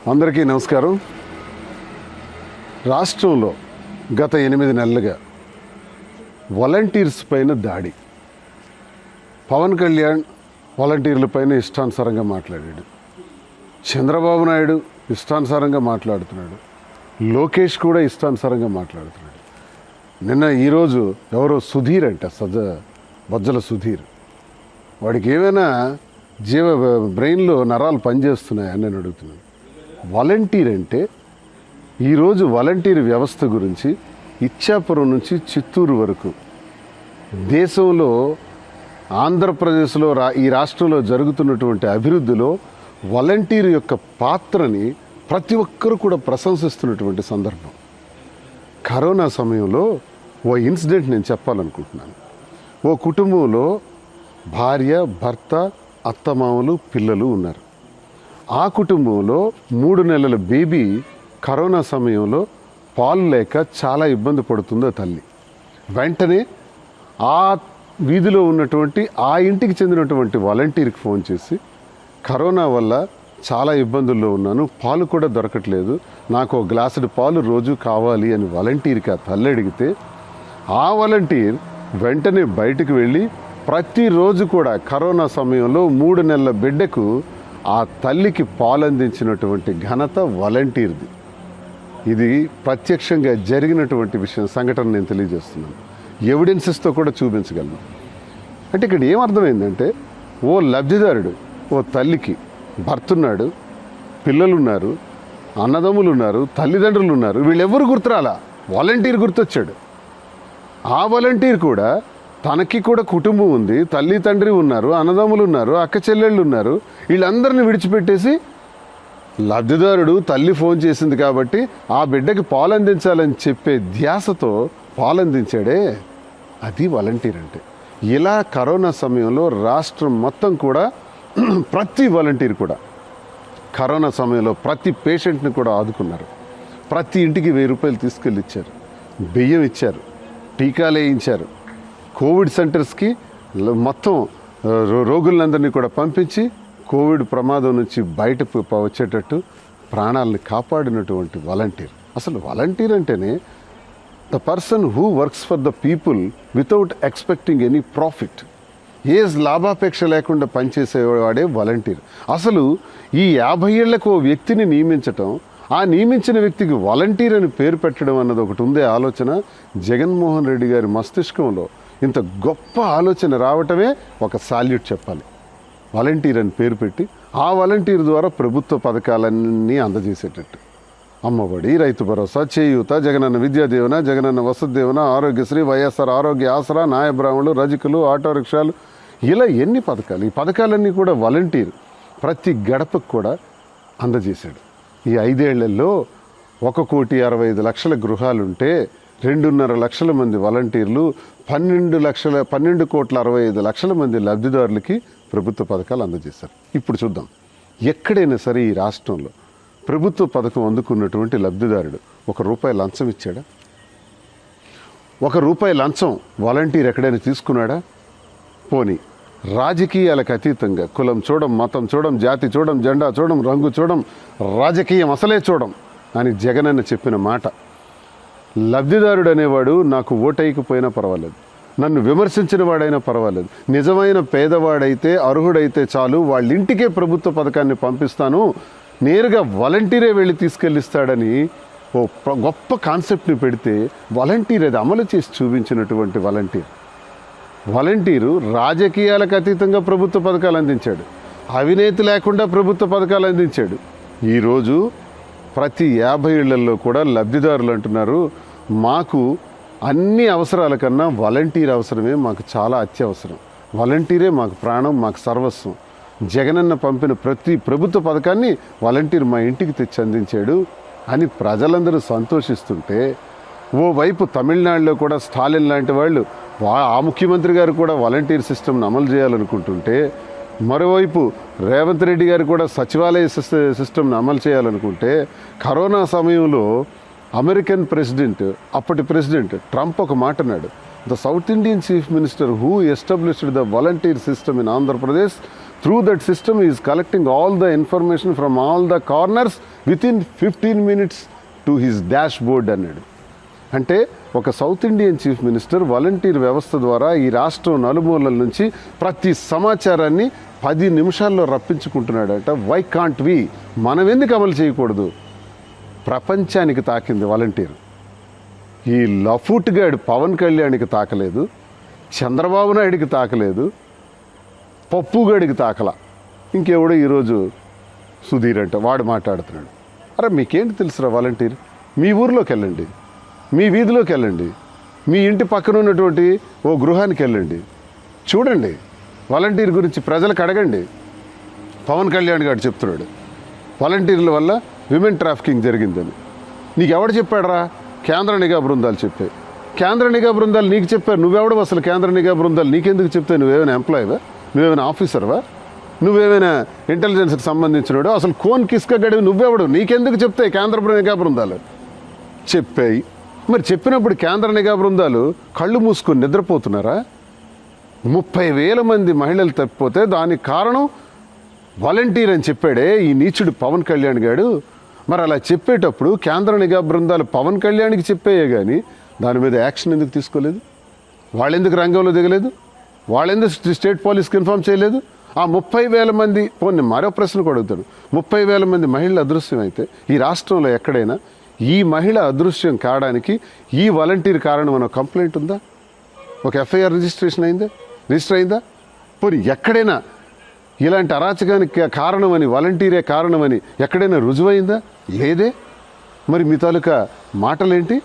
అందరికీ నమస్కారం. రాష్ట్రంలో గత 8 నెలలుగా వాలంటీర్స్ పైన దాడి. పవన్ కళ్యాణ్ వాలంటీర్ల పైన ఇష్టానుసారంగా మాట్లాడాడు. చంద్రబాబు నాయుడు ఇష్టానుసారంగా మాట్లాడుతున్నాడు. లోకేష్ కూడా ఇష్టానుసారంగా మాట్లాడుతున్నాడు. ఈరోజు ఎవరో సుధీర్ అంట, బొజ్జల సుధీర్, వాడికి ఏమైనా బ్రెయిన్లో నరాలు పనిచేస్తున్నాయని నేను అడుగుతున్నాను. వాలంటీర్ అంటే ఈరోజు వాలంటీర్ వ్యవస్థ గురించి ఇచ్చాపురం నుంచి చిత్తూరు వరకు దేశంలో, ఆంధ్రప్రదేశ్లో, ఈ రాష్ట్రంలో జరుగుతున్నటువంటి అభివృద్ధిలో వాలంటీర్ యొక్క పాత్రని ప్రతి ఒక్కరూ కూడా ప్రశంసిస్తున్నటువంటి సందర్భం. కరోనా సమయంలో ఓ ఇన్సిడెంట్ నేను చెప్పాలనుకుంటున్నాను. ఓ కుటుంబంలో భార్య, భర్త, అత్తమామలు, పిల్లలు ఉన్నారు. ఆ కుటుంబంలో 3 నెలల బేబీ కరోనా సమయంలో పాలు లేక చాలా ఇబ్బంది పడుతుందో తల్లి. వెంటనే ఆ వీధిలో ఉన్నటువంటి ఆ ఇంటికి చెందినటువంటి వాలంటీర్కి ఫోన్ చేసి, కరోనా వల్ల చాలా ఇబ్బందుల్లో ఉన్నాను, పాలు కూడా దొరకట్లేదు, నాకు ఒక గ్లాసుడు పాలు రోజు కావాలి అని వాలంటీర్కి ఆ తల్లి అడిగితే, ఆ వాలంటీర్ వెంటనే బయటకు వెళ్ళి ప్రతిరోజు కూడా కరోనా సమయంలో 3 నెలల బిడ్డకు ఆ తల్లికి పాలు అందించినటువంటి ఘనత వాలంటీర్ది. ఇది ప్రత్యక్షంగా జరిగినటువంటి విషయం, సంఘటన నేను తెలియజేస్తున్నాను. ఎవిడెన్సెస్తో కూడా చూపించగలను. అంటే ఇక్కడ ఏమర్థమైందంటే, ఓ లబ్ధిదారుడు, ఓ తల్లికి భర్త ఉన్నాడు, పిల్లలున్నారు, అన్నదమ్ములు ఉన్నారు, తల్లిదండ్రులు ఉన్నారు, వీళ్ళెవ్వరు గుర్తురాలా, వాలంటీర్ గుర్తొచ్చాడు. ఆ వాలంటీర్ కూడా తనకి కూడా కుటుంబం ఉంది, తల్లి తండ్రి ఉన్నారు, అన్నదమ్ములు ఉన్నారు, అక్క చెల్లెళ్ళు ఉన్నారు, వీళ్ళందరినీ విడిచిపెట్టేసి లబ్ధిదారుడు తల్లి ఫోన్ చేసింది కాబట్టి ఆ బిడ్డకి పాలు అందించాలని చెప్పే ధ్యాసతో పాలు అందించాడే, అది వాలంటీర్ అంటే. ఇలా కరోనా సమయంలో రాష్ట్రం మొత్తం కూడా ప్రతి వాలంటీర్ కూడా కరోనా సమయంలో ప్రతి పేషెంట్ని కూడా ఆదుకున్నారు. ప్రతి ఇంటికి 1000 రూపాయలు తీసుకెళ్ళి ఇచ్చారు, బియ్యం ఇచ్చారు, టీకాలు వేయించారు. కోవిడ్ సెంటర్స్కి మొత్తం రోగులందరినీ కూడా పంపించి కోవిడ్ ప్రమాదం నుంచి బయటకు వచ్చేటట్టు ప్రాణాలను కాపాడినటువంటి వాలంటీర్. అసలు వాలంటీర్ అంటేనే the person who works for the people without expecting any profit. ఏ లాభాపేక్ష లేకుండా పనిచేసేవాడే వాలంటీర్. అసలు ఈ 50 ఏళ్లకు ఓ వ్యక్తిని నియమించటం, ఆ నియమించిన వ్యక్తికి వాలంటీర్ అని పేరు పెట్టడం అన్నది ఒకటి ఉందే ఆలోచన. జగన్మోహన్ రెడ్డి గారి మస్తిష్కంలో ఇంత గొప్ప ఆలోచన రావటమే ఒక సాల్యూట్ చెప్పాలి. వాలంటీర్ అని పేరు పెట్టి ఆ వాలంటీర్ ద్వారా ప్రభుత్వ పథకాలన్నీ అందజేసేటట్టు, అమ్మఒడి, రైతు భరోసా, చేయూత, జగనన్న విద్యా దీవెన, జగనన్న వసతి దీవెన, ఆరోగ్యశ్రీ, వైఎస్ఆర్ ఆరోగ్య ఆసరా, న్యాయబ్రాహ్మణులు, రజకులు, ఆటో రిక్షాలు, ఇలా ఎన్ని పథకాలు. ఈ పథకాలన్నీ కూడా వాలంటీర్ ప్రతి గడపకు కూడా అందజేశాడు. ఈ 5 ఏళ్లలో 1,65,00,000 గృహాలుంటే 2.5 లక్షల మంది వాలంటీర్లు, 12,65,00,000 మంది లబ్ధిదారులకి ప్రభుత్వ పథకాలు అందజేశారు. ఇప్పుడు చూద్దాం, ఎక్కడైనా సరే ఈ రాష్ట్రంలో ప్రభుత్వ పథకం అందుకున్నటువంటి లబ్ధిదారుడు ₹1 లంచం ఇచ్చాడా? ₹1 లంచం వాలంటీర్ ఎక్కడైనా తీసుకున్నాడా? పోనీ రాజకీయాలకు అతీతంగా కులం చూడం, మతం చూడం, జాతి చూడం, జెండా చూడం, రంగు చూడం, రాజకీయం అసలే చూడం అని జగనన్న చెప్పిన మాట. లబ్ధిదారుడు అనేవాడు నాకు ఓటైకపోయినా పర్వాలేదు, నన్ను విమర్శించిన వాడైనా పర్వాలేదు, నిజమైన పేదవాడైతే, అర్హుడైతే చాలు, వాళ్ళ ఇంటికే ప్రభుత్వ పథకాన్ని పంపిస్తాను, నేరుగా వాలంటీరే వెళ్ళి తీసుకెళ్ళిస్తాడని ఓ గొప్ప కాన్సెప్ట్ని పెడితే వాలంటీర్ అది అమలు చేసి చూపించినటువంటి వాలంటీరు రాజకీయాలకు అతీతంగా ప్రభుత్వ పథకాలు అందించాడు, అవినీతి లేకుండా ప్రభుత్వ పథకాలు అందించాడు. ఈరోజు ప్రతి 50 ఏళ్లలో కూడా లబ్ధిదారులు అంటున్నారు, మాకు అన్ని అవసరాల కన్నా వాలంటీర్ అవసరమే మాకు చాలా అత్యవసరం, వాలంటీరే మాకు ప్రాణం, మాకు సర్వస్వం, జగనన్న పంపిన ప్రతి ప్రభుత్వ పథకాన్ని వాలంటీర్ మా ఇంటికి తెచ్చి అందించాడు అని ప్రజలందరూ సంతోషిస్తుంటే, ఓవైపు తమిళనాడులో కూడా స్టాలిన్ లాంటి వాళ్ళు, ఆ ముఖ్యమంత్రి గారు కూడా వాలంటీర్ సిస్టమ్ని అమలు చేయాలనుకుంటుంటే, మరోవైపు రేవంత్ రెడ్డి గారు కూడా సచివాలయ సిస్టమ్ని అమలు చేయాలనుకుంటే, కరోనా సమయంలో అమెరికన్ ప్రెసిడెంట్, అప్పటి ప్రెసిడెంట్ ట్రంప్ ఒక మాట అన్నాడు, the south Indian chief minister who established the volunteer system in Andhra Pradesh Through that system, he is collecting all the information from all the corners within 15 minutes to his dashboard అన్నాడు. అంటే ఒక south Indian chief minister volunteer వ్యవస్థ ద్వారా ఈ రాష్ట్రం నలుమూలల నుంచి ప్రతి సమాచారాన్ని 10 నిమిషాల్లో రప్పించుకుంటున్నాడట. వై కాంట్ వి, మనం ఎందుకు అమలు చేయకూడదు? ప్రపంచానికి తాకింది వాలంటీర్. ఈ లఫూట్గాడు పవన్ కళ్యాణ్కి తాకలేదు, చంద్రబాబు నాయుడికి తాకలేదు, పప్పుగాడికి తాకల. ఇంకెవడో ఈరోజు సుధీర్ అంట వాడు మాట్లాడుతున్నాడు. అరే మీకేంటి తెలుసురా వాలంటీర్? మీ ఊర్లోకి వెళ్ళండి, మీ వీధిలోకి వెళ్ళండి, మీ ఇంటి పక్కన ఉన్నటువంటి ఓ గృహానికి వెళ్ళండి, చూడండి వాలంటీర్ గురించి ప్రజలకు అడగండి. పవన్ కళ్యాణ్ గారు చెప్తున్నాడు వాలంటీర్ల వల్ల విమెన్ ట్రాఫికింగ్ జరిగిందని. నీకు ఎవడు చెప్పాడరా? కేంద్ర నిఘా బృందాలు చెప్పాయి. కేంద్ర నిఘా బృందాలు నీకు చెప్పారు. నువ్వెవడు అసలు కేంద్ర నిఘా బృందాలు నీకెందుకు చెప్తే? నువ్వేమైనా ఎంప్లాయీవా? నువ్వేమైనా ఆఫీసర్వా? నువ్వేమైనా ఇంటెలిజెన్స్కి సంబంధించినవాడు? అసలు కోన్ కిస్క గడివి నువ్వెవడు? నీకెందుకు చెప్తాయి కేంద్ర నిఘా బృందాలు? చెప్పాయి. మరి చెప్పినప్పుడు కేంద్ర నిఘా బృందాలు కళ్ళు మూసుకొని నిద్రపోతున్నారా? 30,000 మంది మహిళలు తప్పిపోతే దానికి కారణం వాలంటీర్ అని చెప్పాడే ఈ నీచుడు పవన్ కళ్యాణ్ గారు. మరి అలా చెప్పేటప్పుడు కేంద్ర నిఘా బృందాలు పవన్ కళ్యాణ్కి చెప్పాయే కానీ దాని మీద యాక్షన్ ఎందుకు తీసుకోలేదు? వాళ్ళెందుకు రంగంలో దిగలేదు? వాళ్ళెందుకు స్టేట్ పోలీస్కి ఇన్ఫార్మ్ చేయలేదు? ఆ 30,000 మంది పోనీ మరో ప్రశ్న కూడా అడుగుతాడు. 30,000 మంది మహిళలు అదృశ్యం అయితే ఈ రాష్ట్రంలో ఎక్కడైనా ఈ మహిళ అదృశ్యం కావడానికి ఈ వాలంటీర్ కారణం అన్న కంప్లైంట్ ఉందా? ఒక ఎఫ్ఐఆర్ రిజిస్టర్ అయిందా? పోనీ ఎక్కడైనా ఇలాంటి అరాచకానికి కారణమని వాలంటీరే కారణమని ఎక్కడైనా రుజువైందా? లేదే. మరి మీ తాలూకా మాటలేంటి?